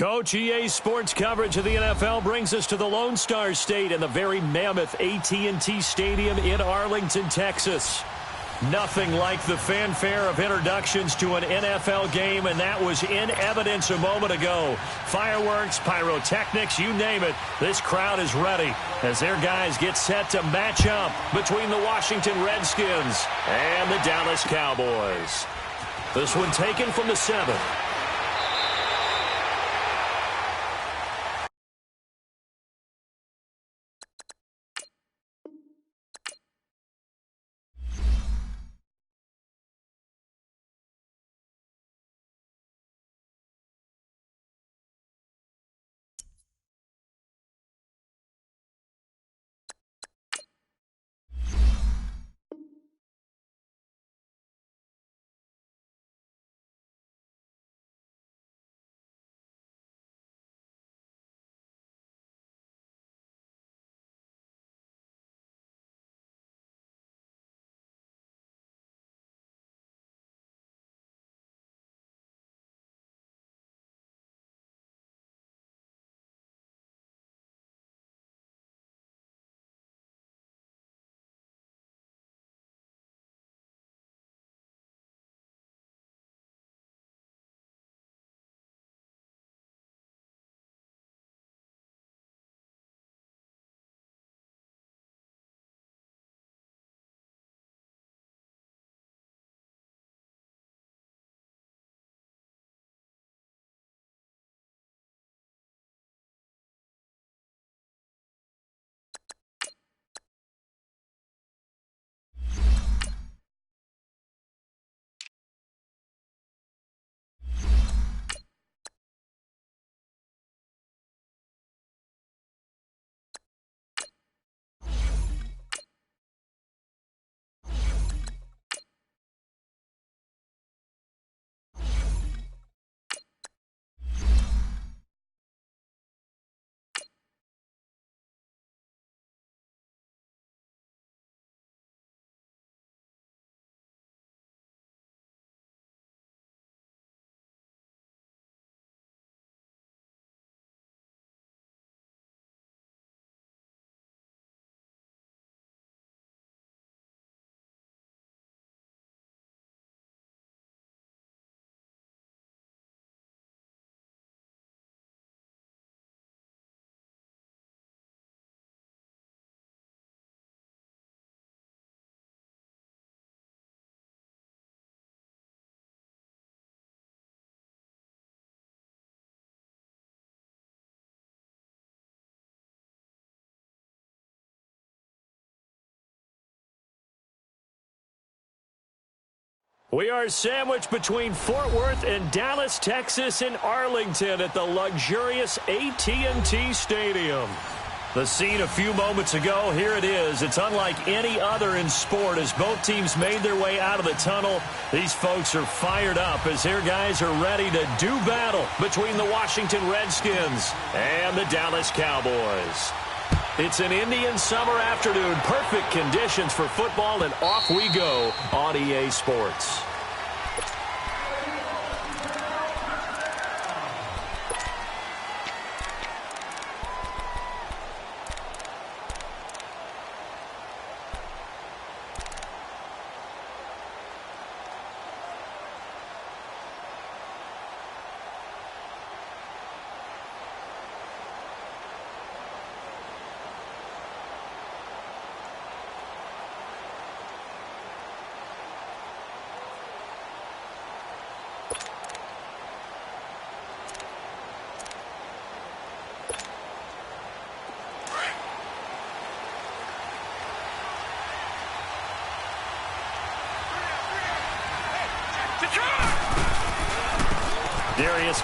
Coach, EA Sports coverage of the NFL brings us to the Lone Star State and the very mammoth AT&T Stadium in Arlington, Texas. Nothing like the fanfare of introductions to an NFL game, and that was in evidence a moment ago. Fireworks, pyrotechnics, you name it. This crowd is ready as their guys get set to match up between the Washington Redskins and the Dallas Cowboys. This one taken from the 7. We are sandwiched between Fort Worth and Dallas, Texas, and Arlington at the luxurious AT&T Stadium. The scene a few moments ago, here it is. It's unlike any other in sport as both teams made their way out of the tunnel. These folks are fired up as their guys are ready to do battle between the Washington Redskins and the Dallas Cowboys. It's an Indian summer afternoon. Perfect conditions for football, and off we go on EA Sports.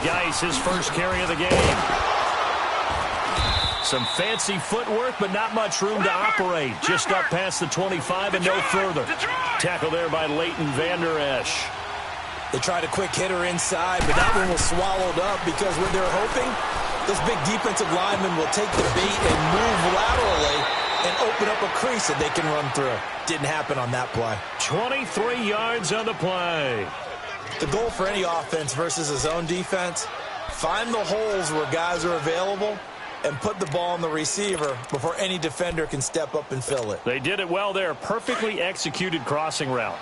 Geis, his first carry of the game. Some fancy footwork, but not much room to operate. Just up past the 25 and no further. Tackle there by Leighton Vander Esch. They tried a quick hitter inside, but that one was swallowed up because what they're hoping, this big defensive lineman will take the bait and move laterally and open up a crease that they can run through. Didn't happen on that play. 23 yards on the play. The goal for any offense versus his own defense Find the holes where guys are available and put the ball on the receiver before any defender can step up and fill it. They did it well there. Perfectly executed crossing route.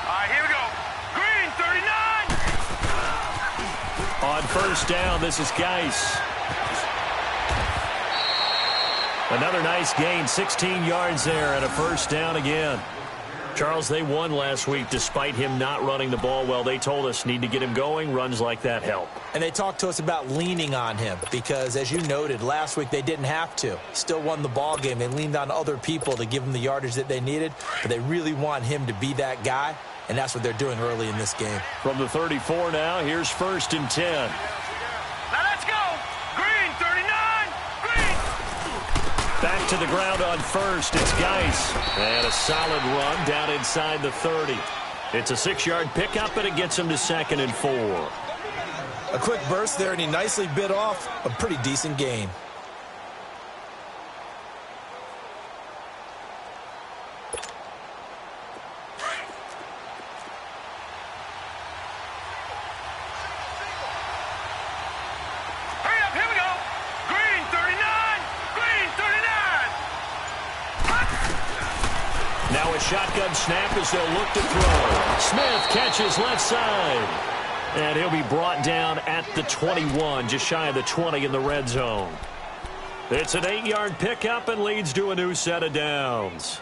All right, here we go. Green, 39. On first down, this is Geis. Another nice gain, 16 yards there, and a first down again. Charles, they won last week despite him not running the ball well. They told us need to get him going. Runs like that help. And they talked to us about leaning on him because, as you noted, last week they didn't have to. Still won the ball game. They leaned on other people to give them the yardage that they needed, but they really want him to be that guy, and that's what they're doing early in this game. From the 34 now, here's 1st and 10. Now let's go. Green, 39. Green. Back to the ground on first. It's Geis. And a solid run down inside the 30. It's a 6-yard pickup, and it gets him to 2nd and 4. A quick burst there, and he nicely bit off a pretty decent gain. Hurry up, here we go. Green, 39. Green, 39. Now a shotgun snap as they'll look to throw. Smith catches left side. And he'll be brought down at the 21, just shy of the 20 in the red zone. It's an 8-yard pickup and leads to a new set of downs.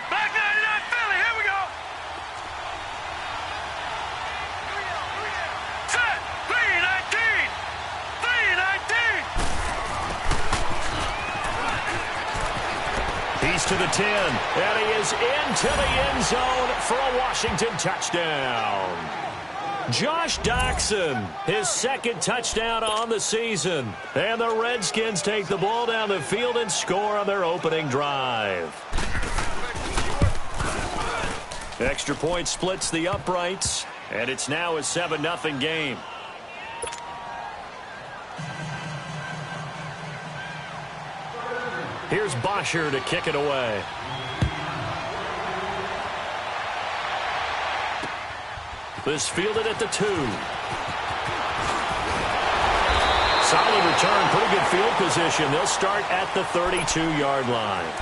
Back 99 Philly, here we go. Set, 319. 319. He's to the 10, and he is into the end zone for a Washington touchdown. Josh Doxson, his 2nd touchdown on the season. And the Redskins take the ball down the field and score on their opening drive. Extra point splits the uprights, and it's now a 7-0 game. Here's Bosher to kick it away. This fielded at the 2. Solid return, pretty good field position. They'll start at the 32-yard line.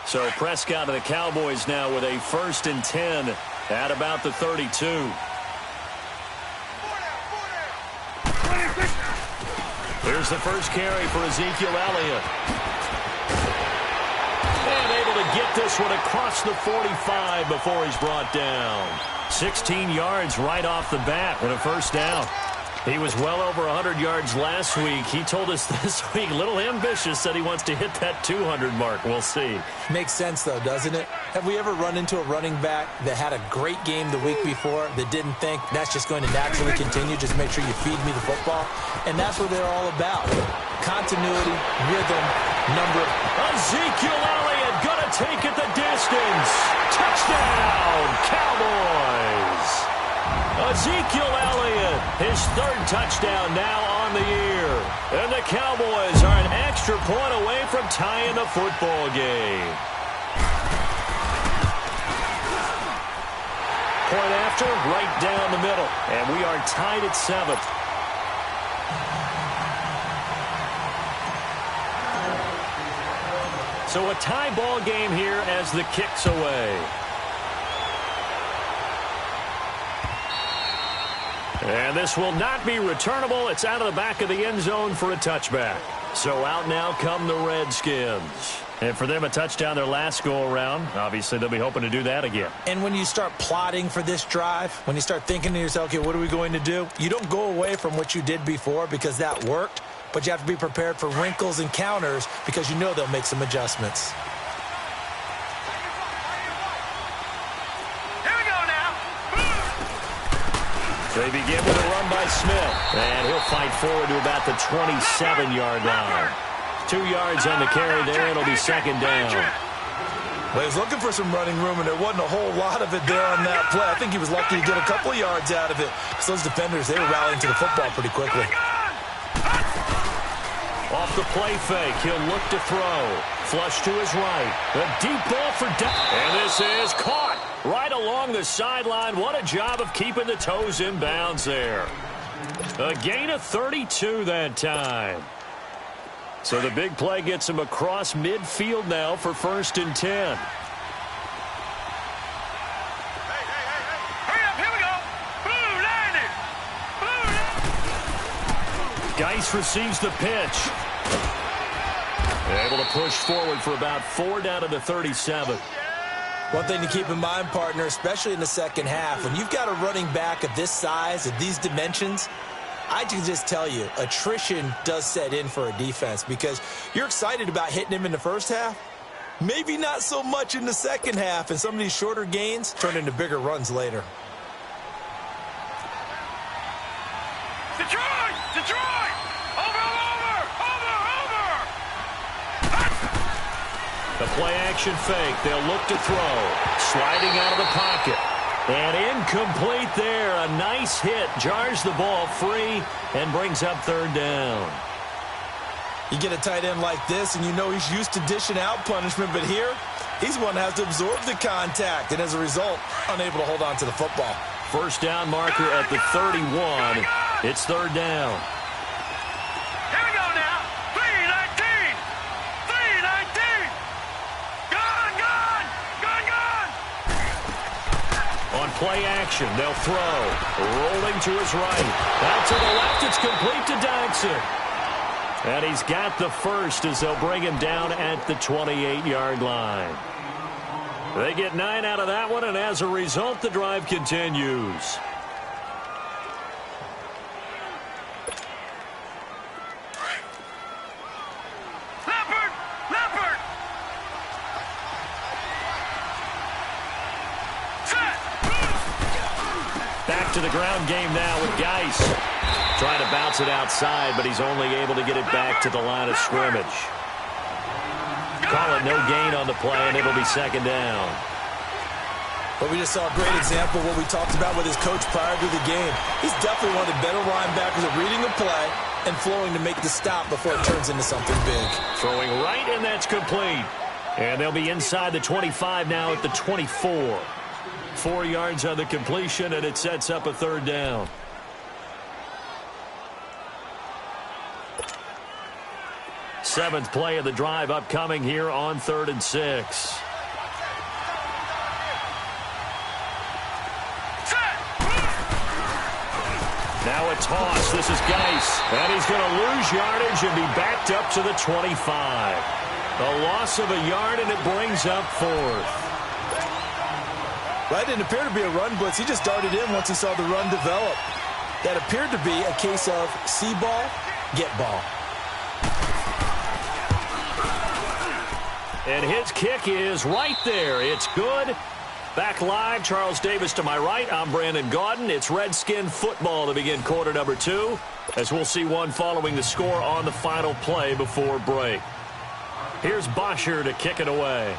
So Prescott of the Cowboys now with a 1st and 10 at about the 32. Here's the first carry for Ezekiel Elliott. And able to get this one across the 45 before he's brought down. 16 yards right off the bat and a first down. He was well over 100 yards last week. He told us this week, a little ambitious, said he wants to hit that 200 mark. We'll see. Makes sense, though, doesn't it? Have we ever run into a running back that had a great game the week before that didn't think that's just going to naturally continue, just make sure you feed me the football? And that's what they're all about. Continuity, rhythm, number. Ezekiel Elliott going to take it the distance. Touchdown, Cowboys. Ezekiel Elliott, his 3rd touchdown now on the year. And the Cowboys are an extra point away from tying the football game. Point after, right down the middle. And we are tied at 7. So a tie ball game here as the kick's away. And this will not be returnable. It's out of the back of the end zone for a touchback. So out now come the Redskins. And for them, a touchdown their last go-around. Obviously, they'll be hoping to do that again. And when you start plotting for this drive, when you start thinking to yourself, okay, what are we going to do? You don't go away from what you did before because that worked, but you have to be prepared for wrinkles and counters because you know they'll make some adjustments. They begin with a run by Smith. And he'll fight forward to about the 27-yard line. 2 yards on the carry there. It'll be second down. Well, he was looking for some running room, and there wasn't a whole lot of it there on that play. I think he was lucky to get a couple of yards out of it. Because those defenders, they were rallying to the football pretty quickly. Off the play fake, he'll look to throw. Flush to his right. A deep ball for down. And this is caught right along the sideline. What a job of keeping the toes in bounds there. A gain of 32 that time. So the big play gets him across midfield now for 1st and 10. Hurry up, here we go. Blue landed. Geis receives the pitch. Able to push forward for about 4 down to the 37. One thing to keep in mind, partner, especially in the second half, when you've got a running back of this size, of these dimensions, I can just tell you, attrition does set in for a defense because you're excited about hitting him in the first half. Maybe not so much in the second half, and some of these shorter gains turn into bigger runs later. Detroit! Detroit! Over! The play-action fake. They'll look to throw. Sliding out of the pocket. And incomplete there. A nice hit. Jars the ball free and brings up 3rd down. You get a tight end like this, and you know he's used to dishing out punishment, but here, he's one that has to absorb the contact, and as a result, unable to hold on to the football. First down marker at the 31. It's 3rd down. Here we go now. 3-19. 3-19. Gone. On play action, they'll throw. Rolling to his right. Out to the left, it's complete to Dodson. And he's got the first as they'll bring him down at the 28-yard line. They get 9 out of that one, and as a result, the drive continues. Leopard. Set. Back to the ground game now with Geis. Trying to bounce it outside, but he's only able to get it back to the line of scrimmage. Call it no gain on the play, and it'll be second down. But we just saw a great example of what we talked about with his coach prior to the game. He's definitely one of the better linebackers at reading the play and flowing to make the stop before it turns into something big. Throwing right, and that's complete. And they'll be inside the 25 now at the 24. 4 yards on the completion, and it sets up a 3rd down. Seventh play of the drive upcoming here on 3rd and 6. Now a toss. This is Geis. And he's going to lose yardage and be backed up to the 25. A loss of a yard, and it brings up 4th. That didn't appear to be a run blitz. He just darted in once he saw the run develop. That appeared to be a case of see ball, get ball. And his kick is right there. It's good. Back live, Charles Davis to my right. I'm Brandon Gaudin. It's Redskin football to begin quarter number 2, as we'll see one following the score on the final play before break. Here's Bosher to kick it away.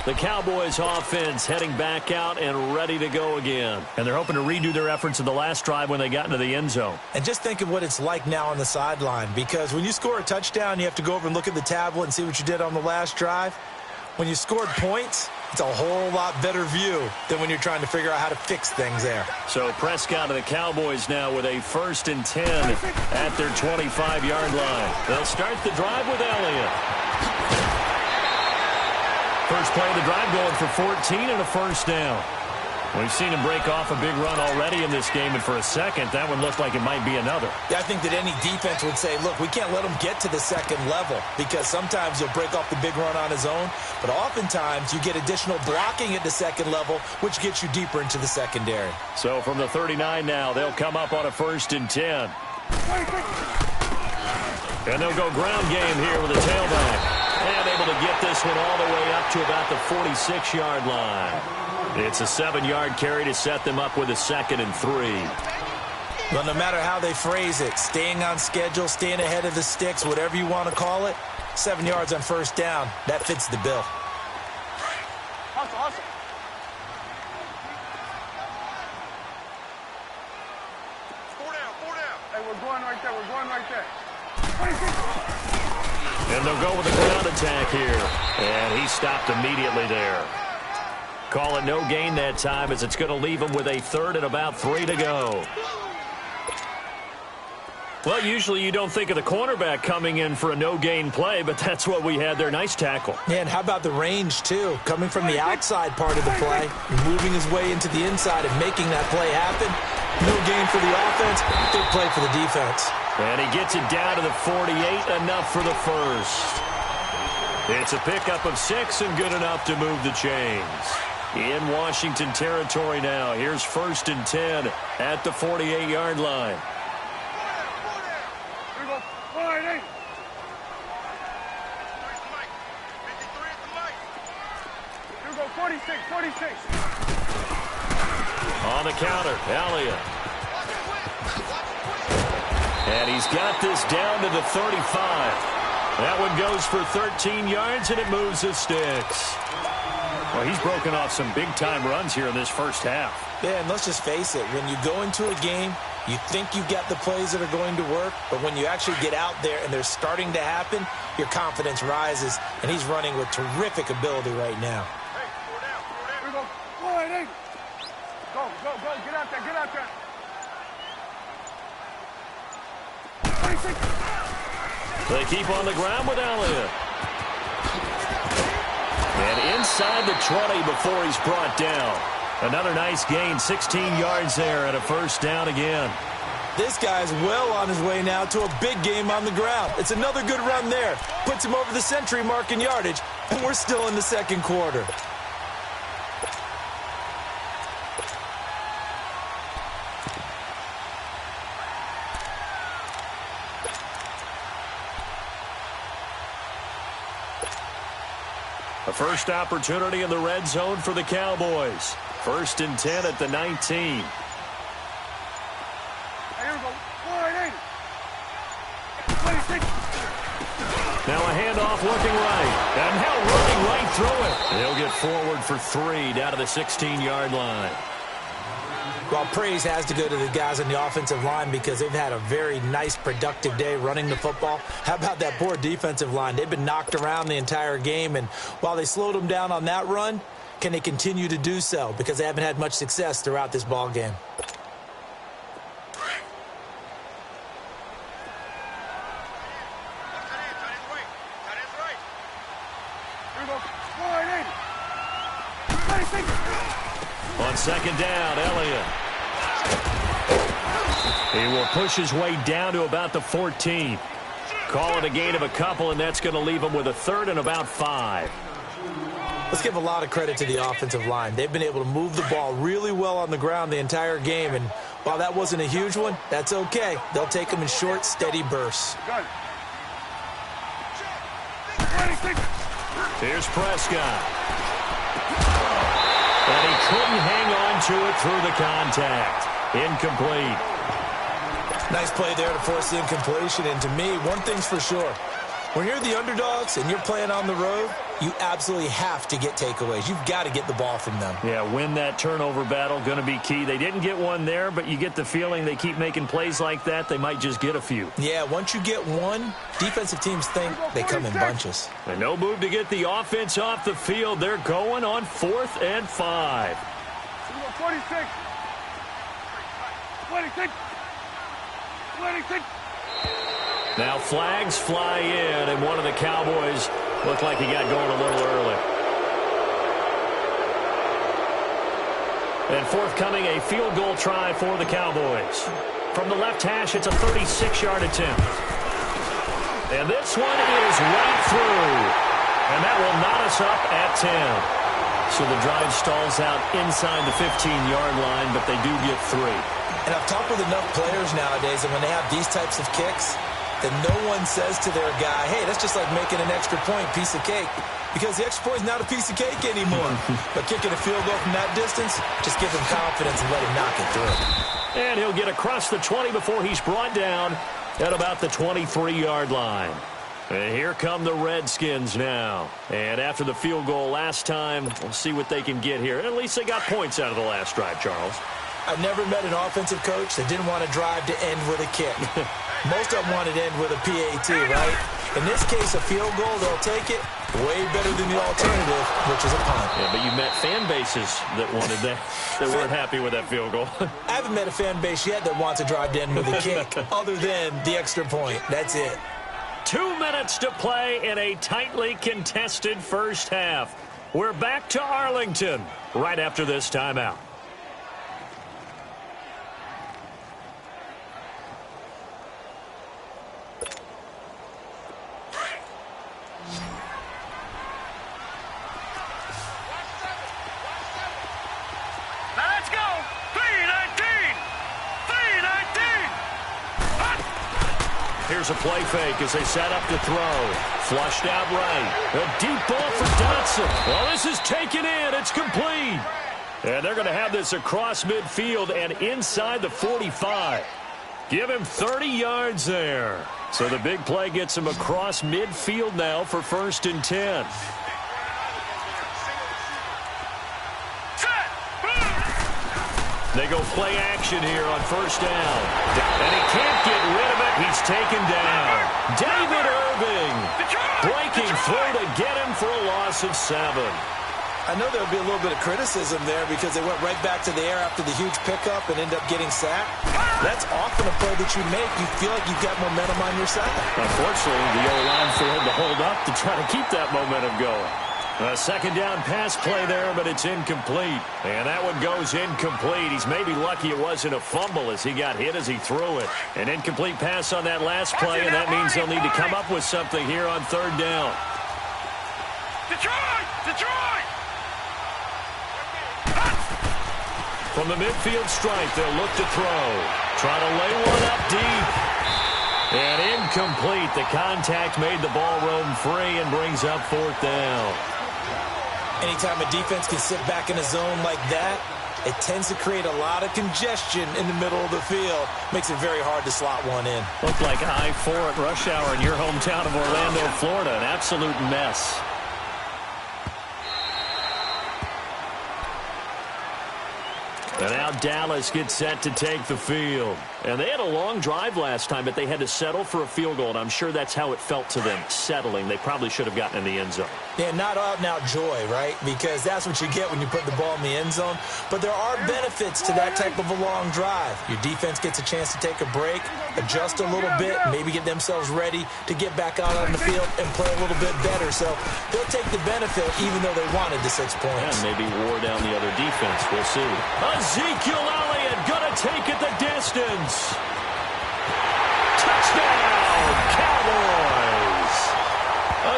The Cowboys offense heading back out and ready to go again. And they're hoping to redo their efforts in the last drive when they got into the end zone. And just think of what it's like now on the sideline, because when you score a touchdown, you have to go over and look at the tablet and see what you did on the last drive. When you scored points, it's a whole lot better view than when you're trying to figure out how to fix things there. So Prescott and the Cowboys now with a 1st and 10 at their 25-yard line. They'll start the drive with Elliott. First play of the drive going for 14 and a 1st down. We've seen him break off a big run already in this game, and for a second, that one looked like it might be another. Yeah, I think that any defense would say, look, we can't let him get to the second level, because sometimes he'll break off the big run on his own, but oftentimes you get additional blocking at the second level, which gets you deeper into the secondary. So from the 39 now, they'll come up on a 1st and 10. And they'll go ground game here with a tailback. And able to get this one all the way up to about the 46-yard line. It's a 7-yard carry to set them up with a 2nd and 3. Well, no matter how they phrase it, staying on schedule, staying ahead of the sticks, whatever you want to call it, 7 yards on first down, that fits the bill. Hustle, hustle. Four down. Hey, we're going right there. And they'll go with a ground attack here. And he stopped immediately there. Call it no gain that time as it's going to leave him with a 3rd and about 3 to go. Well, usually you don't think of the cornerback coming in for a no-gain play, but that's what we had there. Nice tackle. Yeah, and how about the range, too? Coming from the outside part of the play, moving his way into the inside and making that play happen. No gain for the offense, big play for the defense. And he gets it down to the 48, enough for the first. It's a pickup of 6 and good enough to move the chains. In Washington territory now, here's 1st and 10 at the 48-yard line. Here we go. 48. Here we go. 46. On the counter, Elliott. And he's got this down to the 35. That one goes for 13 yards, and it moves the sticks. Well, he's broken off some big-time runs here in this first half. Yeah, and let's just face it. When you go into a game, you think you've got the plays that are going to work, but when you actually get out there and they're starting to happen, your confidence rises, and he's running with terrific ability right now. Hey, 4 down. Here we go. 48. Go. Get out there. 26. They keep on the ground with Elliott. And inside the 20 before he's brought down. Another nice gain, 16 yards there and a first down again. This guy's well on his way now to a big game on the ground. It's another good run there. Puts him over the century mark in yardage, and we're still in the second quarter. A first opportunity in the red zone for the Cowboys. 1st and 10 at the 19. Hey, here we go. 48. 26. Now a handoff looking right. And now running right through it. He'll get forward for 3 down to the 16-yard line. Well, praise has to go to the guys on the offensive line because they've had a very nice, productive day running the football. How about that poor defensive line? They've been knocked around the entire game, and while they slowed them down on that run, can they continue to do so? Because they haven't had much success throughout this ball game. On 2nd down, Elliott. He will push his way down to about the 14. Call it a gain of a couple, and that's going to leave him with a 3rd and about 5. Let's give a lot of credit to the offensive line. They've been able to move the ball really well on the ground the entire game, and while that wasn't a huge one, that's okay. They'll take them in short, steady bursts. Here's Prescott. And he couldn't hang on to it through the contact. Incomplete. Nice play there to force the incompletion. And to me, one thing's for sure. When you're the underdogs and you're playing on the road, you absolutely have to get takeaways. You've got to get the ball from them. Yeah, win that turnover battle, going to be key. They didn't get one there, but you get the feeling they keep making plays like that, they might just get a few. Yeah, once you get one, defensive teams think they come in bunches. And no move to get the offense off the field. They're going on 4th and 5. 46. 26. Now flags fly in, and one of the Cowboys looked like he got going a little early. And forthcoming, a field goal try for the Cowboys. From the left hash, it's a 36-yard attempt. And this one is right through. And that will knot us up at 10. So the drive stalls out inside the 15-yard line, but they do get 3. And I've talked with enough players nowadays that when they have these types of kicks, that no one says to their guy, hey, that's just like making an extra point, piece of cake. Because the extra point is not a piece of cake anymore. But kicking a field goal from that distance, just give him confidence and let him knock it through. And he'll get across the 20 before he's brought down at about the 23-yard line. And here come the Redskins now. And after the field goal last time, we'll see what they can get here. At least they got points out of the last drive, Charles. I've never met an offensive coach that didn't want to drive to end with a kick. Most of them wanted to end with a PAT, right? In this case, a field goal, they'll take it. Way better than the alternative, which is a punt. Yeah, but you met fan bases that wanted that, that weren't happy with that field goal. I haven't met a fan base yet that wants to drive to end with a kick, other than the extra point. That's it. 2 minutes to play in a tightly contested first half. We're back to Arlington right after this timeout. Here's a play fake as they set up to throw. Flushed out right. A deep ball for Dotson. Well, this is taken in. It's complete. And they're going to have this across midfield and inside the 45. Give him 30 yards there. So the big play gets him across midfield now for 1st and 10. They go play action here on 1st down. And he can't get rid of it. He's taken down. David Irving breaking through to get him for a loss of 7. I know there'll be a little bit of criticism there because they went right back to the air after the huge pickup and end up getting sacked. That's often a play that you make. You feel like you've got momentum on your side. Unfortunately, the O-line failed to hold up to try to keep that momentum going. A 2nd down pass play there, but it's incomplete. And that one goes incomplete. He's maybe lucky it wasn't a fumble as he got hit as he threw it. An incomplete pass on that last play, and that means they'll need to come up with something here on 3rd down. Detroit! Detroit! From the midfield stripe, they'll look to throw. Try to lay one up deep. And incomplete. The contact made the ball roam free and brings up 4th down. Anytime a defense can sit back in a zone like that, it tends to create a lot of congestion in the middle of the field. Makes it very hard to slot one in. Looked like I-4 at rush hour in your hometown of Orlando, Florida. An absolute mess. And now Dallas gets set to take the field. And they had a long drive last time, but they had to settle for a field goal, and I'm sure that's how it felt to them, settling. They probably should have gotten in the end zone. Yeah, not out-and-out joy, right? Because that's what you get when you put the ball in the end zone. But there are benefits to that type of a long drive. Your defense gets a chance to take a break, adjust a little bit, maybe get themselves ready to get back out on the field and play a little bit better. So they'll take the benefit even though they wanted the 6 points. And maybe wore down the other defense. We'll see. Ezekiel Elliott going to take it the distance. Touchdown, Cowboys.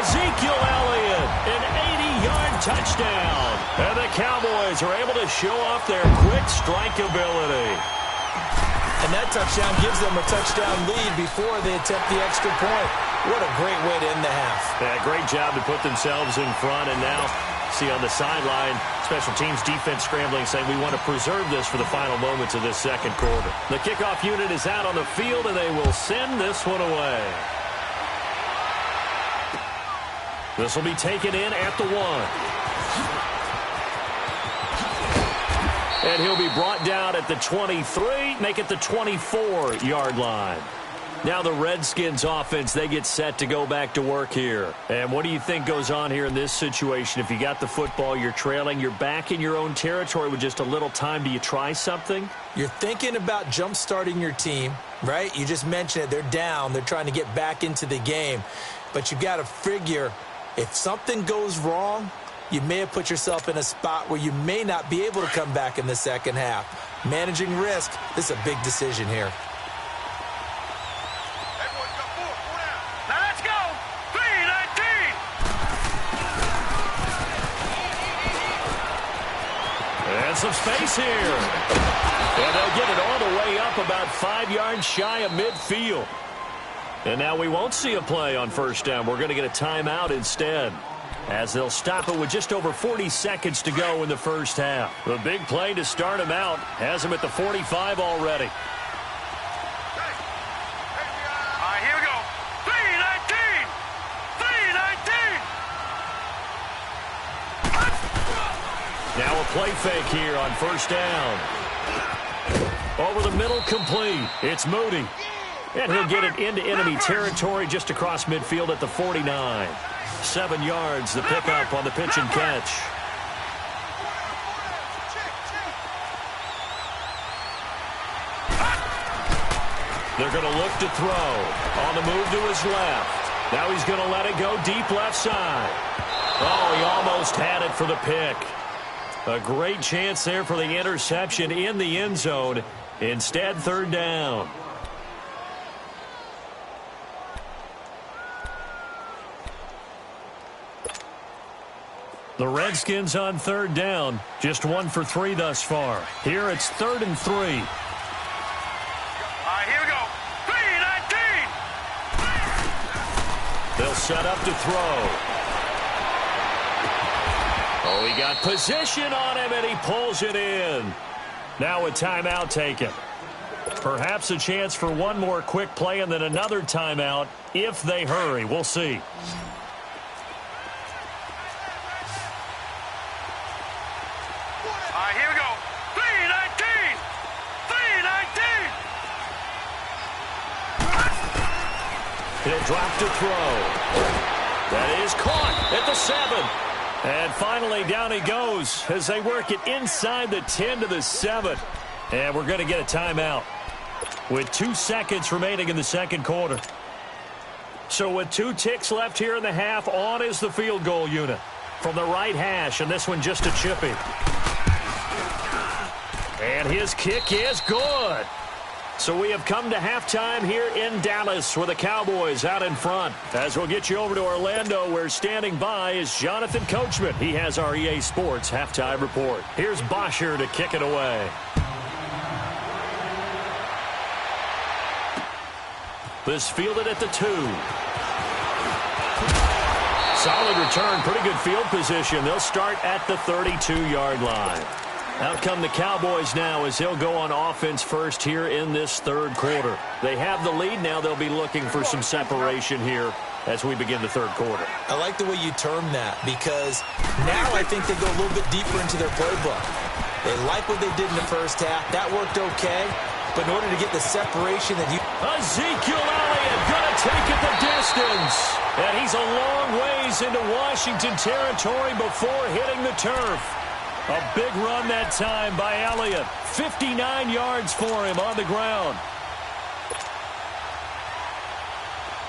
Ezekiel Elliott, an 80-yard touchdown. And the Cowboys are able to show off their quick strike ability. And that touchdown gives them a touchdown lead before they attempt the extra point. What a great way to end the half. Yeah, great job to put themselves in front. And now, see on the sideline, special teams defense scrambling, saying we want to preserve this for the final moments of this 2nd quarter. The kickoff unit is out on the field, and they will send this one away. This will be taken in at the 1. And he'll be brought down at the 23, make it the 24-yard line. Now the Redskins offense, they get set to go back to work here. And what do you think goes on here in this situation? If you got the football, you're trailing, you're back in your own territory with just a little time. Do you try something? You're thinking about jump-starting your team, right? You just mentioned it. They're down. They're trying to get back into the game. But you've got to figure if something goes wrong, you may have put yourself in a spot where you may not be able to come back in the 2nd half. Managing risk, this is a big decision here. Now let's go. 3-19. And some space here. And they'll get it all the way up about 5 yards shy of midfield. And now we won't see a play on first down. We're going to get a timeout instead, as they'll stop it with just over 40 seconds to go in the first half. The big play to start him out has him at the 45 already. All right, here we go. 319! 319! Now a play fake here on first down. Over the middle, complete. It's Moody. And he'll get it into enemy territory just across midfield at the 49. 7 yards, the pickup on the pitch and catch. They're going to look to throw. On the move to his left. Now he's going to let it go deep left side. Oh, he almost had it for the pick. A great chance there for the interception in the end zone. Instead, third down. The Redskins on third down. Just 1 for 3 thus far. Here it's 3rd and 3. All right, here we go. 319! They'll set up to throw. Oh, he got position on him, and he pulls it in. Now a timeout taken. Perhaps a chance for one more quick play and then another timeout if they hurry. We'll see. All right, here we go. 319! 319! He'll drop to throw. That is caught at the 7. And finally, down he goes as they work it inside the 10 to the 7. And we're going to get a timeout with 2 seconds remaining in the second quarter. So with 2 ticks left here in the half, on is the field goal unit from the right hash, and this one just a chippy. And his kick is good. So we have come to halftime here in Dallas with the Cowboys out in front. As we'll get you over to Orlando, where standing by is Jonathan Coachman. He has our EA Sports halftime report. Here's Bosher to kick it away. This fielded at the 2. Solid return, pretty good field position. They'll start at the 32-yard line. Out come the Cowboys now as they'll go on offense first here in this third quarter. They have the lead now. They'll be looking for some separation here as we begin the third quarter. I like the way you term that, because now I think they go a little bit deeper into their playbook. They like what they did in the first half. That worked okay, but in order to get the separation that you... Ezekiel Elliott gonna take it the distance. And he's a long ways into Washington territory before hitting the turf. A big run that time by Elliott. 59 yards for him on the ground.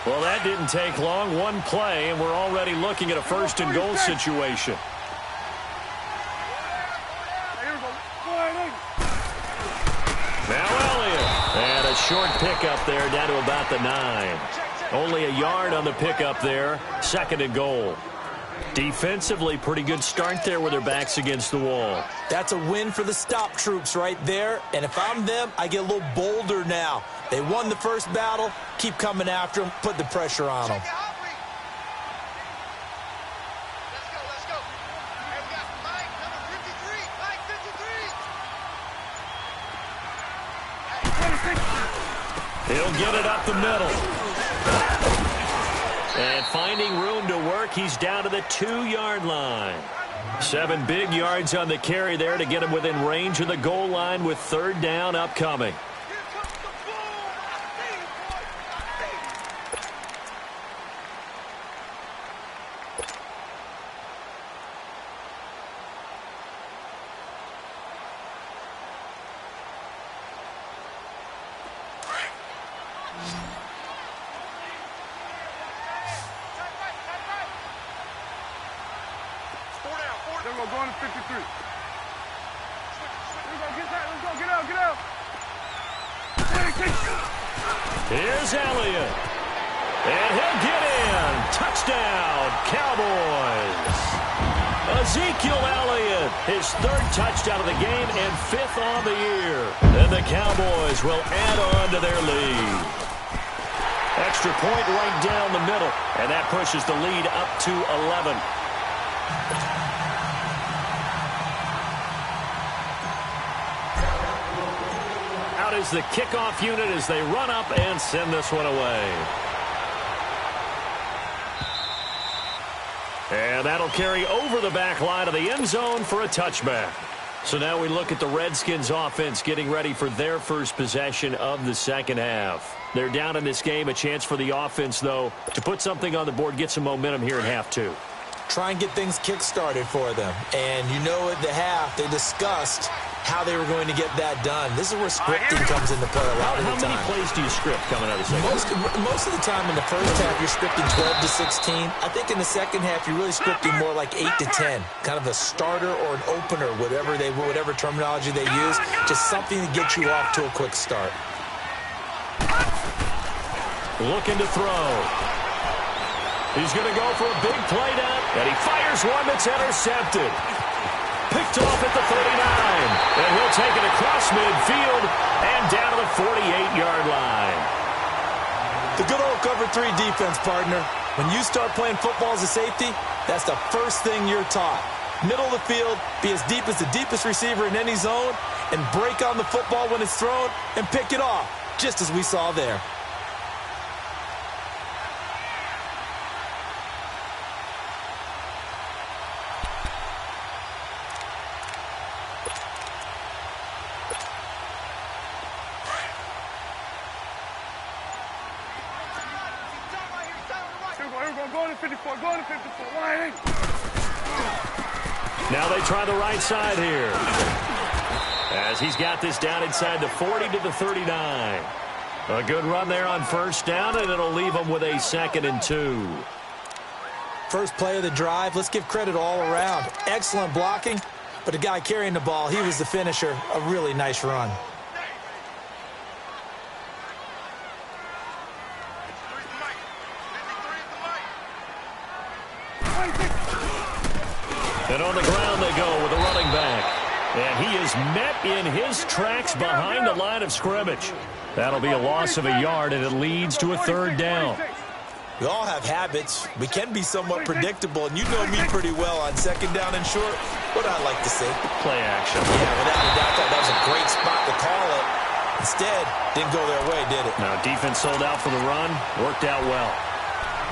Well, that didn't take long. One play, and we're already looking at a first and goal situation. Now Elliott. And a short pickup there down to about the 9. Only a yard on the pickup there. 2nd and goal. Defensively, pretty good start there with their backs against the wall. That's a win for the stop troops right there. And if I'm them, I get a little bolder now. They won the first battle. Keep coming after them. Put the pressure on them. Let's go. Hey, we got Mike, number 53. Mike, 53. He'll get it up the middle. And finding room to work, he's down to the 2-yard line. 7 big yards on the carry there to get him within range of the goal line with third down upcoming. We're going to 53. Let's go, get out. Here's Elliott. And he'll get in. Touchdown, Cowboys. Ezekiel Elliott, his 3rd touchdown of the game and 5th on the year. And the Cowboys will add on to their lead. Extra point right down the middle, and that pushes the lead up to 11. Out is the kickoff unit as they run up and send this one away. And that'll carry over the back line of the end zone for a touchback. So now we look at the Redskins offense getting ready for their first possession of the second half. They're down in this game. A chance for the offense, though, to put something on the board, get some momentum here in half two. Try and get things kick-started for them. And you know at the half, they discussed how they were going to get that done. This is where scripting comes into play a lot of the time. How many plays do you script coming out of the second half? Most of the time in the first half, you're scripting 12 to 16. I think in the second half, you're really scripting more like 8 to 10. Kind of a starter or an opener, whatever terminology they use. Just something to get you off to a quick start. Looking to throw. He's going to go for a big play down, and he fires one that's intercepted. Picked off at the 39, and he'll take it across midfield and down to the 48-yard line. The good old cover 3 defense, partner. When you start playing football as a safety, that's the first thing you're taught. Middle of the field, be as deep as the deepest receiver in any zone, and break on the football when it's thrown and pick it off, just as we saw there. Go to 54, go to 54. Why? Now they try the right side here. As he's got this down inside the 40 to the 39. A good run there on first down, and it'll leave them with a 2nd and 2. First play of the drive, let's give credit all around. Excellent blocking, but the guy carrying the ball, he was the finisher. A really nice run. And on the ground they go with a running back. And he is met in his tracks behind the line of scrimmage. That'll be a loss of a yard, and it leads to a 3rd down. We all have habits. We can be somewhat predictable, and you know me pretty well on 2nd down and short. What I like to see. Play action. Yeah, without a doubt, that was a great spot to call it. Instead, didn't go their way, did it? Now, defense sold out for the run. Worked out well.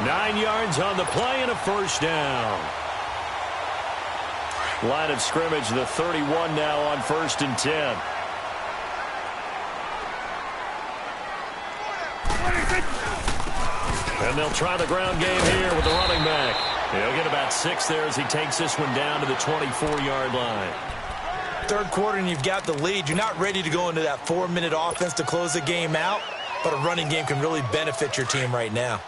9 yards on the play and a 1st down. Line of scrimmage, the 31 now on 1st and 10. And they'll try the ground game here with the running back. He'll get about 6 there as he takes this one down to the 24-yard line. 3rd quarter and you've got the lead. You're not ready to go into that 4-minute offense to close the game out, but a running game can really benefit your team right now.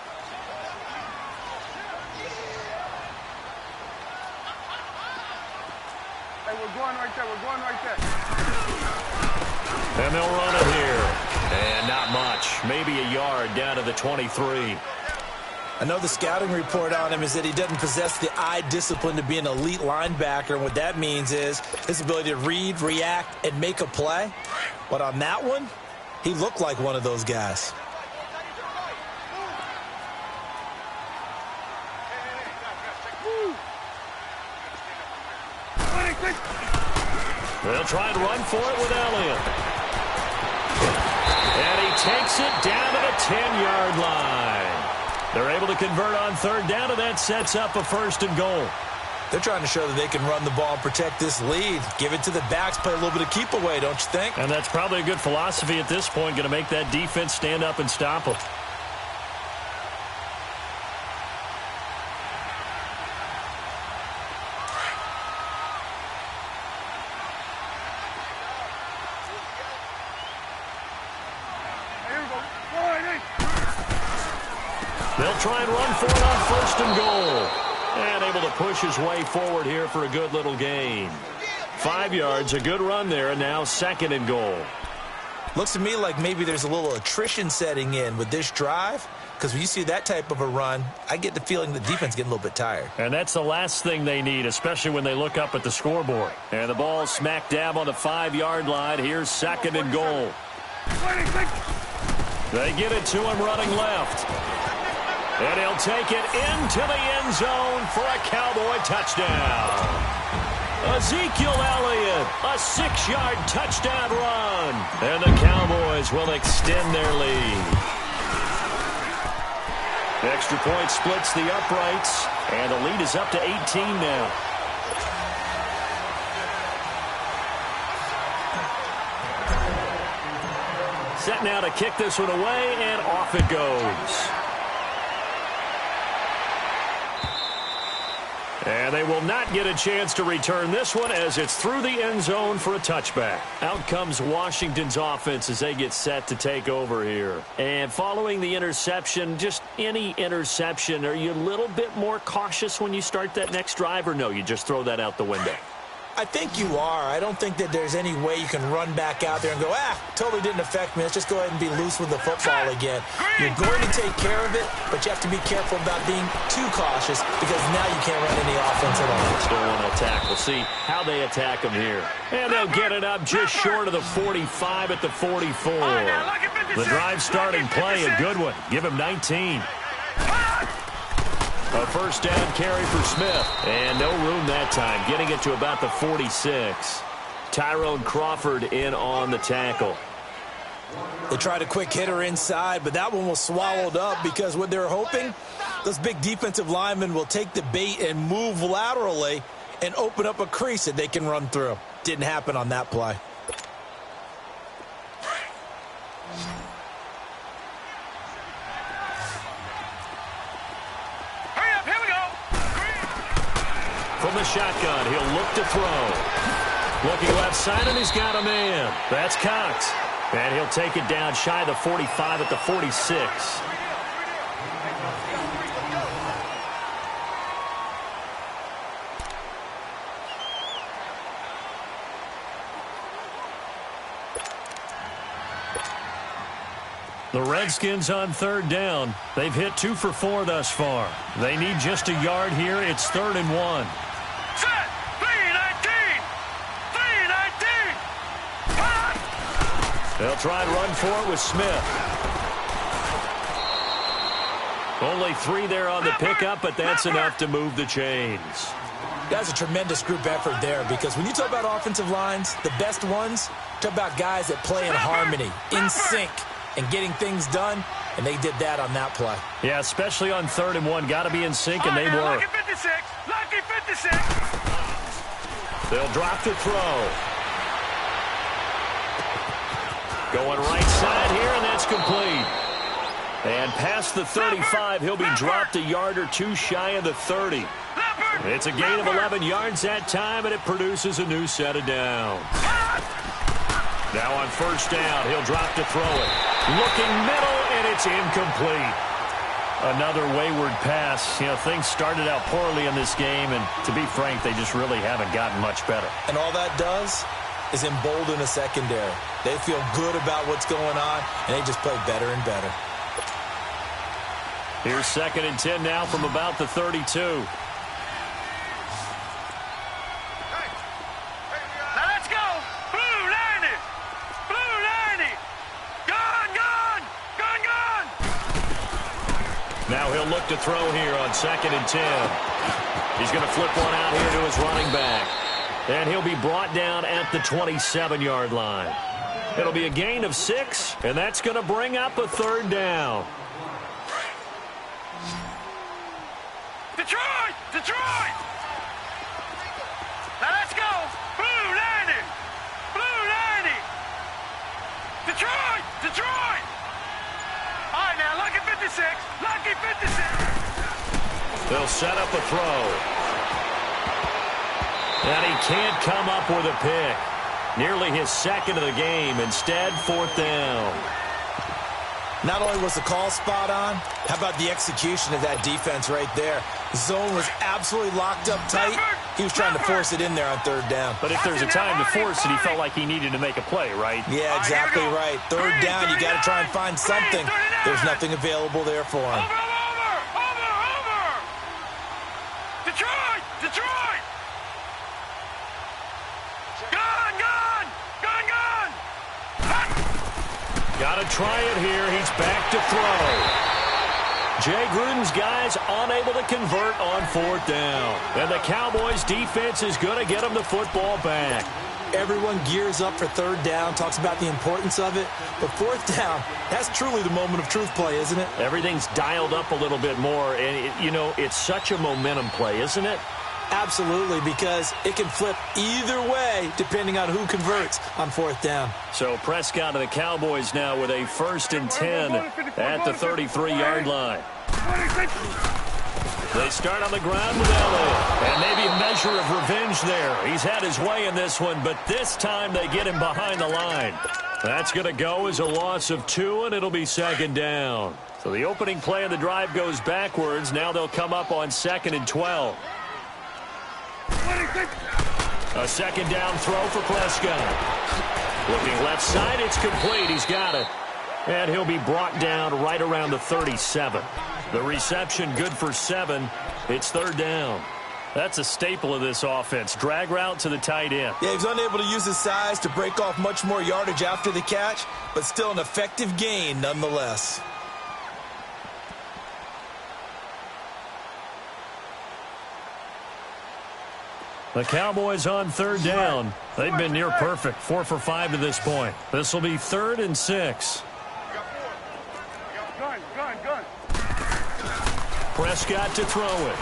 We're going right there. And they'll run it here. And not much. Maybe a yard down to the 23. I know the scouting report on him is that he doesn't possess the eye discipline to be an elite linebacker. And what that means is his ability to read, react, and make a play. But on that one, he looked like one of those guys. They'll try and run for it with Elliott. And he takes it down to the 10-yard line. They're able to convert on 3rd down, and that sets up a 1st and goal. They're trying to show that they can run the ball and protect this lead. Give it to the backs, play a little bit of keep away, don't you think? And that's probably a good philosophy at this point, going to make that defense stand up and stop them. They'll try and run for it on 1st and goal. And able to push his way forward here for a good little gain. 5 yards, a good run there, and now 2nd and goal. Looks to me like maybe there's a little attrition setting in with this drive, because when you see that type of a run, I get the feeling the defense is getting a little bit tired. And that's the last thing they need, especially when they look up at the scoreboard. And the ball smack dab on the 5-yard line. Here's 2nd and goal. They get it to him running left. And he'll take it into the end zone for a Cowboy touchdown. Ezekiel Elliott, a 6-yard touchdown run. And the Cowboys will extend their lead. Extra point splits the uprights, and the lead is up to 18 now. Set now to kick this one away, and off it goes. And they will not get a chance to return this one as it's through the end zone for a touchback. Out comes Washington's offense as they get set to take over here. And following the interception, just any interception, are you a little bit more cautious when you start that next drive, or no, you just throw that out the window? I think you are. I don't think that there's any way you can run back out there and go, totally didn't affect me. Let's just go ahead and be loose with the football again. You're going to take care of it, but you have to be careful about being too cautious because now you can't run any offense at all. Still want to attack. We'll see how they attack them here. And they'll get it up just short of the 45 at the 44. The drive starting play, a good one. Give him 19. A first down carry for Smith. And no room that time, getting it to about the 46. Tyrone Crawford in on the tackle. They tried a quick hitter inside, but that one was swallowed up because what they're hoping, those big defensive linemen will take the bait and move laterally and open up a crease that they can run through. Didn't happen on that play. From the shotgun, he'll look to throw. Looking left side, and he's got a man. That's Cox. And he'll take it down shy of the 45 at the 46. The Redskins on third down. They've hit 2 for 4 thus far. They need just a yard here. It's 3rd and 1. Set! 3-19! 3-19! They'll try and run for it with Smith. Only 3 there on the pickup, but that's enough to move the chains. That's a tremendous group effort there because when you talk about offensive lines, the best ones, talk about guys that play in harmony, in sync, and getting things done, and they did that on that play. Yeah, especially on 3rd and 1. Got to be in sync, and they were. Lucky 56! Lucky 56! They'll drop to throw. Going right side here, and that's complete. And past the 35, he'll be dropped a yard or 2 shy of the 30. It's a gain of 11 yards that time, and it produces a new set of downs. Now on first down, he'll drop to throw it. Looking middle, and it's incomplete. Another wayward pass. You know, things started out poorly in this game, and to be frank, they just really haven't gotten much better. And all that does is embolden a secondary. They feel good about what's going on, and they just play better and better. Here's 2nd and 10 now from about the 32. Now he'll look to throw here on 2nd and 10. He's going to flip one out here to his running back. And he'll be brought down at the 27-yard line. It'll be a gain of 6, and that's going to bring up a 3rd down. Detroit! Detroit! Now let's go! Blue 90! Blue 90! Detroit! Detroit! All right, now, lucky 56. Lucky 56. They'll set up a throw. And he can't come up with a pick. Nearly his 2nd of the game. Instead, 4th down. Not only was the call spot on, how about the execution of that defense right there? The zone was absolutely locked up tight. He was trying to force it in there on 3rd down. But if there's a time to force it, he felt like he needed to make a play, right? Yeah, exactly right. 3rd down, you got to try and find something. There's nothing available there for him. Over! Detroit! Detroit! Gun! Got to try it here. He's back to throw. Jay Gruden's guys unable to convert on 4th down. And the Cowboys defense is going to get them the football back. Everyone gears up for 3rd down, talks about the importance of it. But 4th down, that's truly the moment of truth play, isn't it? Everything's dialed up a little bit more. And, it's such a momentum play, isn't it? Absolutely, because it can flip either way depending on who converts on 4th down. So Prescott and the Cowboys now with a 1st and 10 at the 33-yard line. They start on the ground with Elliott. And maybe a measure of revenge there. He's had his way in this one, but this time they get him behind the line. That's going to go as a loss of 2, and it'll be 2nd down. So the opening play of the drive goes backwards. Now they'll come up on 2nd and 12. A 2nd down throw for Prescott. Looking left side, it's complete. He's got it. And he'll be brought down right around the 37. The reception good for 7. It's 3rd down. That's a staple of this offense. Drag route to the tight end. Yeah, he was unable to use his size to break off much more yardage after the catch, but still an effective gain nonetheless. The Cowboys on 3rd down. They've been near perfect. 4 for 5 to this point. This will be 3rd and 6. Gun. Prescott to throw it.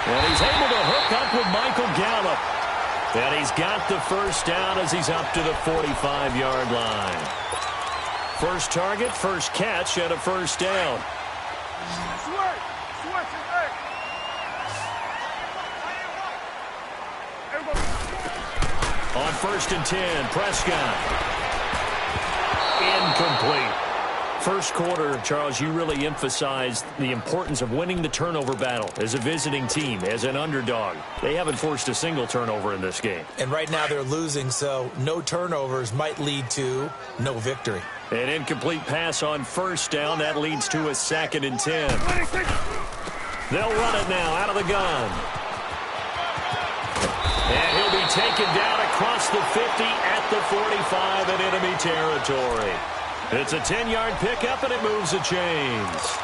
And he's able to hook up with Michael Gallup. And he's got the 1st down as he's up to the 45-yard line. First target, first catch, and a 1st down. On 1st and 10, Prescott. Incomplete. First quarter, Charles, you really emphasized the importance of winning the turnover battle as a visiting team, as an underdog. They haven't forced a single turnover in this game. And right now they're losing, so no turnovers might lead to no victory. An incomplete pass on 1st down. That leads to a 2nd and 10. They'll run it now out of the gun. And he'll be taken down across the 50 at the 45 in enemy territory. It's a 10-yard pickup, and it moves the chains.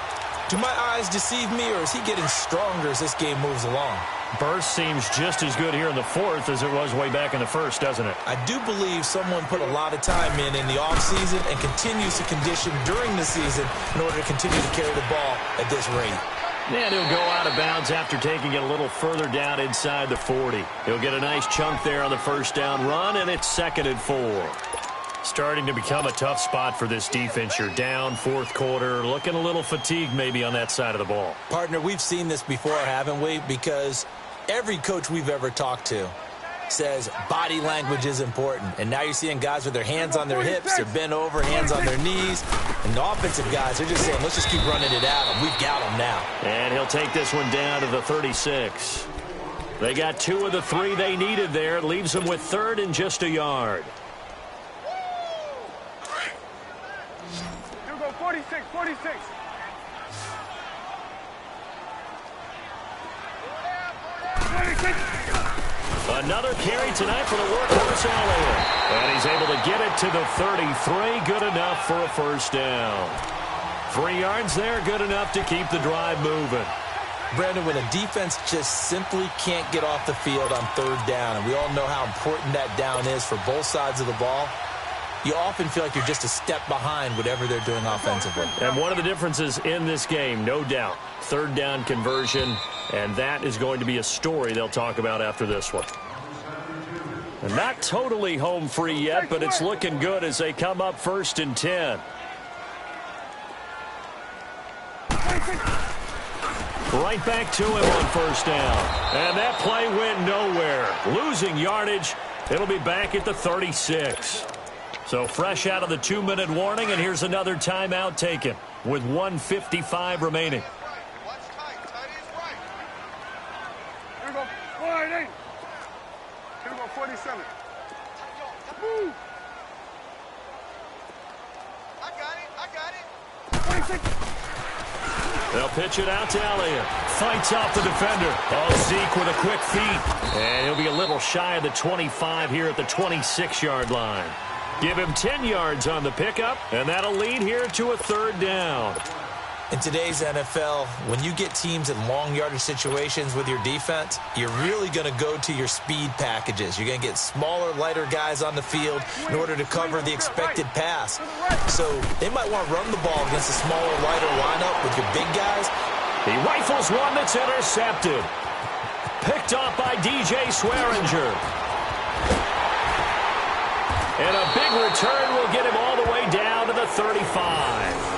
Do my eyes deceive me, or is he getting stronger as this game moves along? Burst seems just as good here in the 4th as it was way back in the 1st, doesn't it? I do believe someone put a lot of time in the offseason and continues to condition during the season in order to continue to carry the ball at this rate. And he'll go out of bounds after taking it a little further down inside the 40. He'll get a nice chunk there on the 1st down run, and it's 2nd and 4. Starting to become a tough spot for this defense. You're down 4th quarter, looking a little fatigued maybe on that side of the ball. Partner, we've seen this before, haven't we? Because every coach we've ever talked to says body language is important. And now you're seeing guys with their hands on their hips, they're bent over, hands on their knees. And the offensive guys are just saying, let's just keep running it at them. We've got them now. And he'll take this one down to the 36. They got 2 of the 3 they needed there. It leaves them with 3rd and just a yard. 46. Another carry tonight for the workhorse Elliott. And he's able to get it to the 33. Good enough for a 1st down. 3 yards there, good enough to keep the drive moving. Brandon, when a defense just simply can't get off the field on 3rd down, and we all know how important that down is for both sides of the ball, you often feel like you're just a step behind whatever they're doing offensively. And one of the differences in this game, no doubt, 3rd down conversion, and that is going to be a story they'll talk about after this one. And not totally home free yet, but it's looking good as they come up 1st and 10. Right back to him on 1st down. And that play went nowhere. Losing yardage. It'll be back at the 36. So fresh out of the 2-minute warning, and here's another timeout taken with 1:55 remaining. Here we go. 188. Here we go. 47. Woo. I got it. 26. They'll pitch it out to Elliott. Fights off the defender. Oh, Zeke with a quick feet. And he'll be a little shy of the 25 here at the 26-yard line. Give him 10 yards on the pickup, and that'll lead here to a 3rd down. In today's NFL, when you get teams in long yardage situations with your defense, you're really going to go to your speed packages. You're going to get smaller, lighter guys on the field in order to cover the expected pass. So they might want to run the ball against a smaller, lighter lineup with your big guys. He rifles one that's intercepted. Picked off by DJ Swearinger. And a big return will get him all the way down to the 35.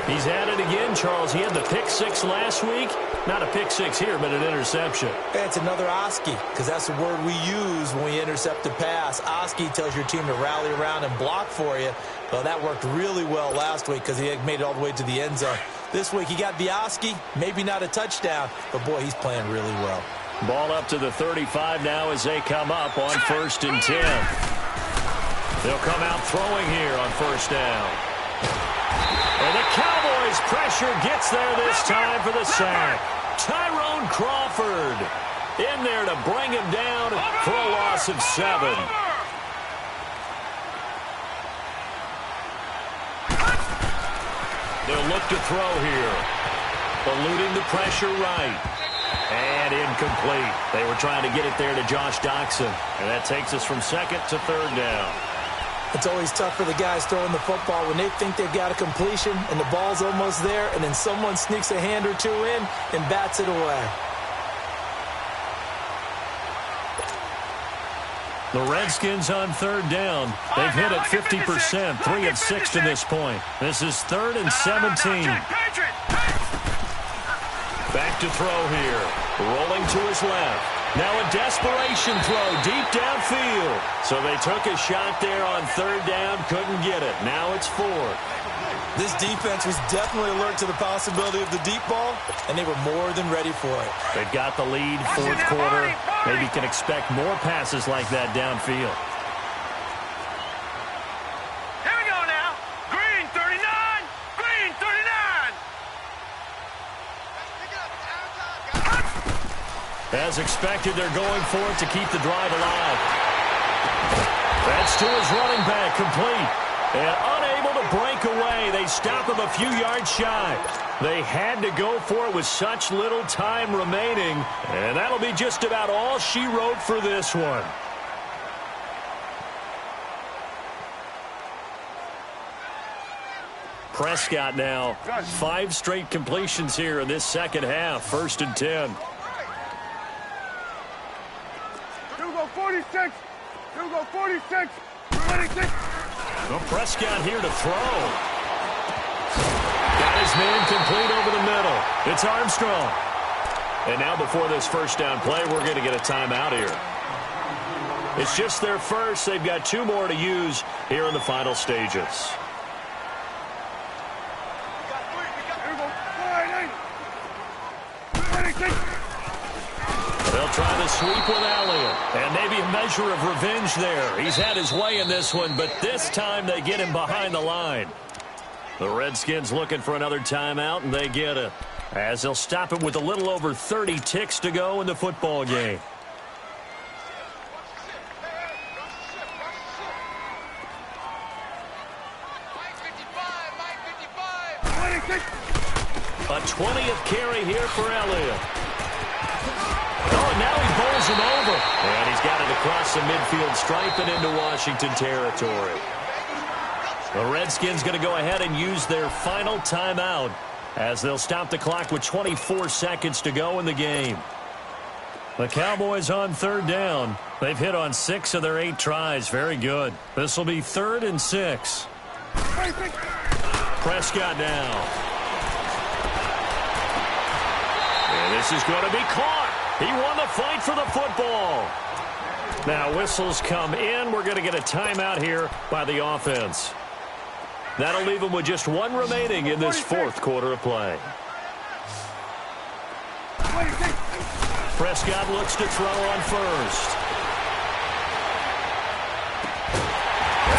He's at it again, Charles. He had the pick 6 last week. Not a pick 6 here, but an interception. It's another Oski, because that's the word we use when we intercept a pass. Oski tells your team to rally around and block for you. Well, that worked really well last week because he had made it all the way to the end zone. This week he got the Oski, maybe not a touchdown, but, boy, he's playing really well. Ball up to the 35 now as they come up on 1st and 10. They'll come out throwing here on 1st down. And the Cowboys pressure gets there this time for the sack. Tyrone Crawford in there to bring him down for a loss of 7. They'll look to throw here. Eluding the pressure right. And incomplete. They were trying to get it there to Josh Doxson. And that takes us from 2nd to 3rd down. It's always tough for the guys throwing the football when they think they've got a completion and the ball's almost there, and then someone sneaks a hand or two in and bats it away. The Redskins on 3rd down. They've hit it 50%, 3 of 6 to this point. This is 3rd and 17. Back to throw here. Rolling to his left. Now a desperation throw deep downfield. So they took a shot there on 3rd down, couldn't get it. Now it's 4th. This defense was definitely alert to the possibility of the deep ball, and they were more than ready for it. They've got the lead, 4th quarter. Maybe can expect more passes like that downfield. Here we go now. Green 39. Green 39. As expected, they're going for it to keep the drive alive. That's to his running back, complete. And unable to break away. They stop him a few yards shy. They had to go for it with such little time remaining. And that'll be just about all she wrote for this one. Prescott now. 5 straight completions here in this second half. 1st and 10. Here we go, 46. Here we go, 46. 26. Well, Prescott here to throw. Got his man complete over the middle. It's Armstrong. And now before this 1st down play, we're going to get a timeout here. It's just their first. They've got 2 more to use here in the final stages. They'll try the sweep with Elliott. And maybe a measure of revenge there. He's had his way in this one, but this time they get him behind the line. The Redskins looking for another timeout, and they get it. As they'll stop it with a little over 30 ticks to go in the football game. A 20th carry here for Elliott. Oh, and now he bowls him over. And he's got it across the midfield stripe and into Washington territory. The Redskins going to go ahead and use their final timeout as they'll stop the clock with 24 seconds to go in the game. The Cowboys on 3rd down. They've hit on 6 of their 8 tries. Very good. This will be 3rd and 6. Prescott now. And this is going to be caught. He won the fight for the football. Now whistles come in. We're going to get a timeout here by the offense. That'll leave them with just 1 remaining in this 4th quarter of play. Prescott looks to throw on 1st.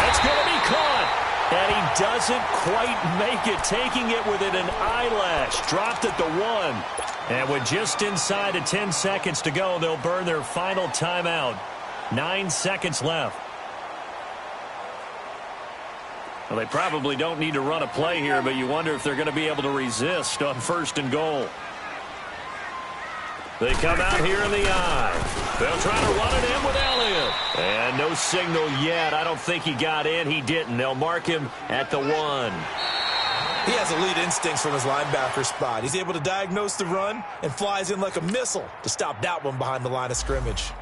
That's going to be caught. And he doesn't quite make it, taking it within an eyelash. Dropped at the 1. And with just inside of 10 seconds to go, they'll burn their final timeout. 9 seconds left. Well, they probably don't need to run a play here, but you wonder if they're going to be able to resist on 1st and goal. They come out here in the I. They'll try to run it in with Elliott. And no signal yet. I don't think he got in. He didn't. They'll mark him at the 1. He has elite instincts from his linebacker spot. He's able to diagnose the run and flies in like a missile to stop that one behind the line of scrimmage.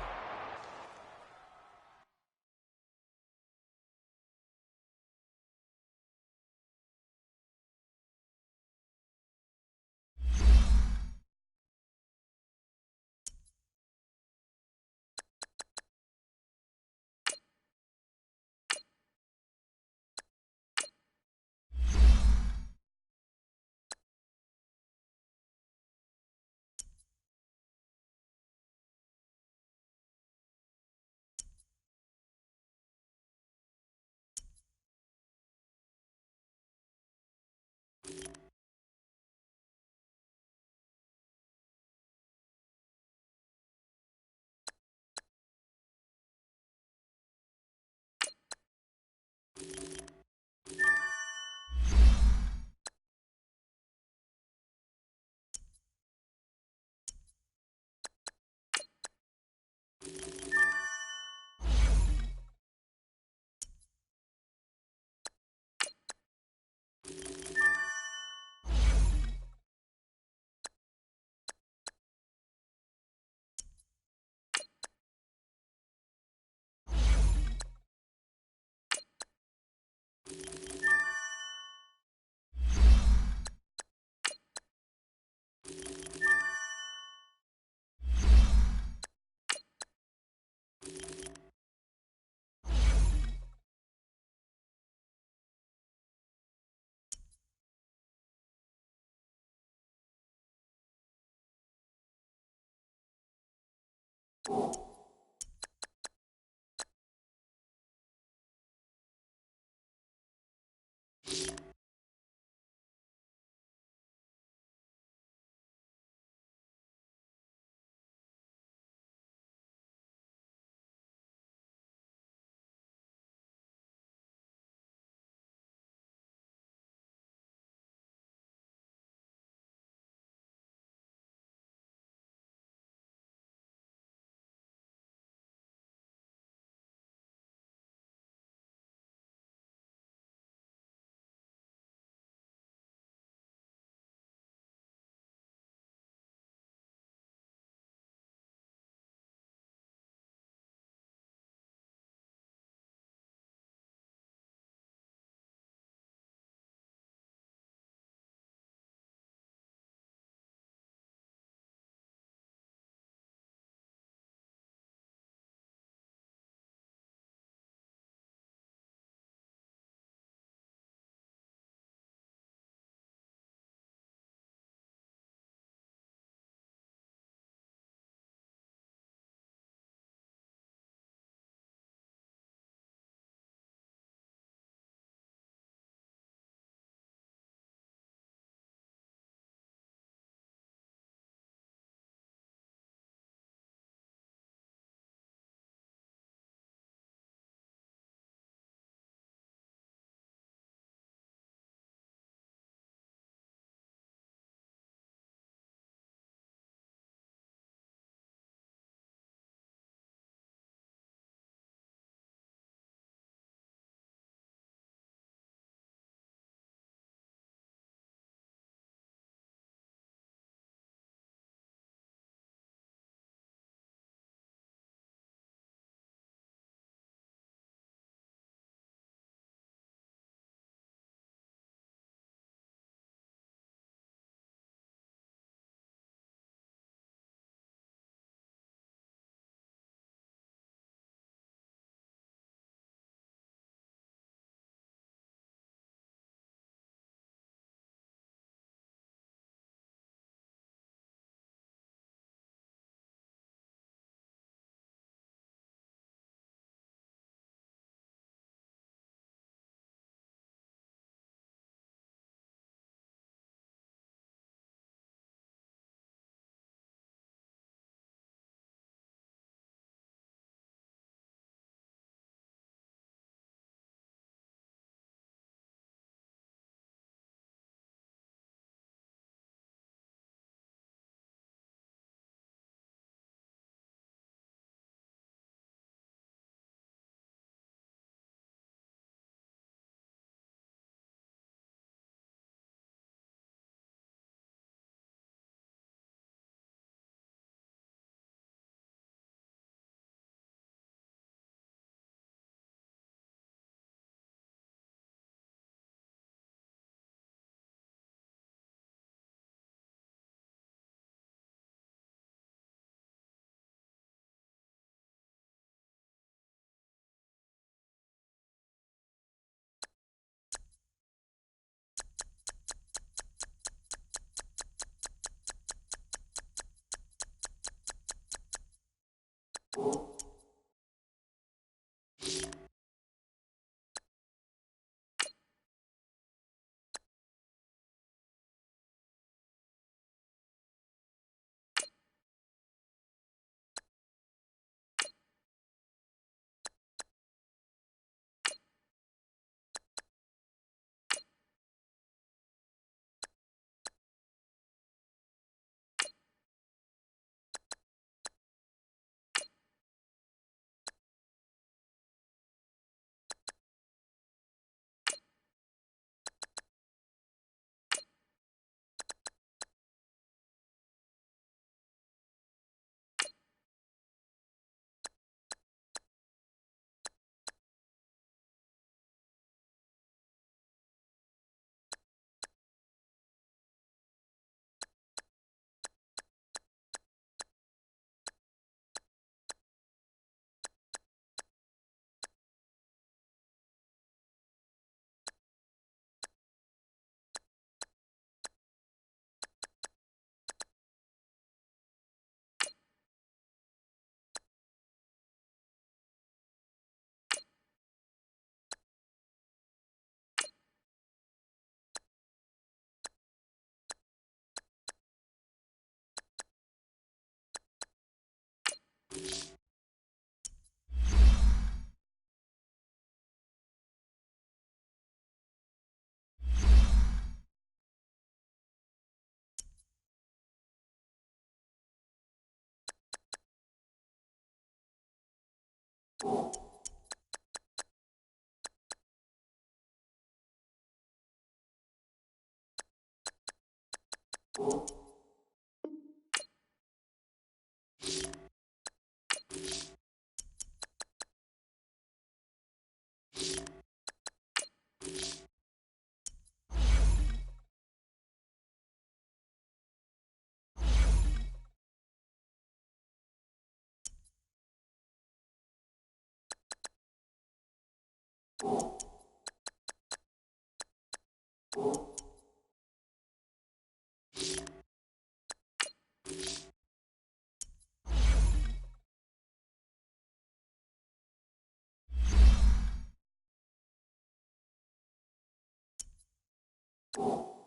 Go.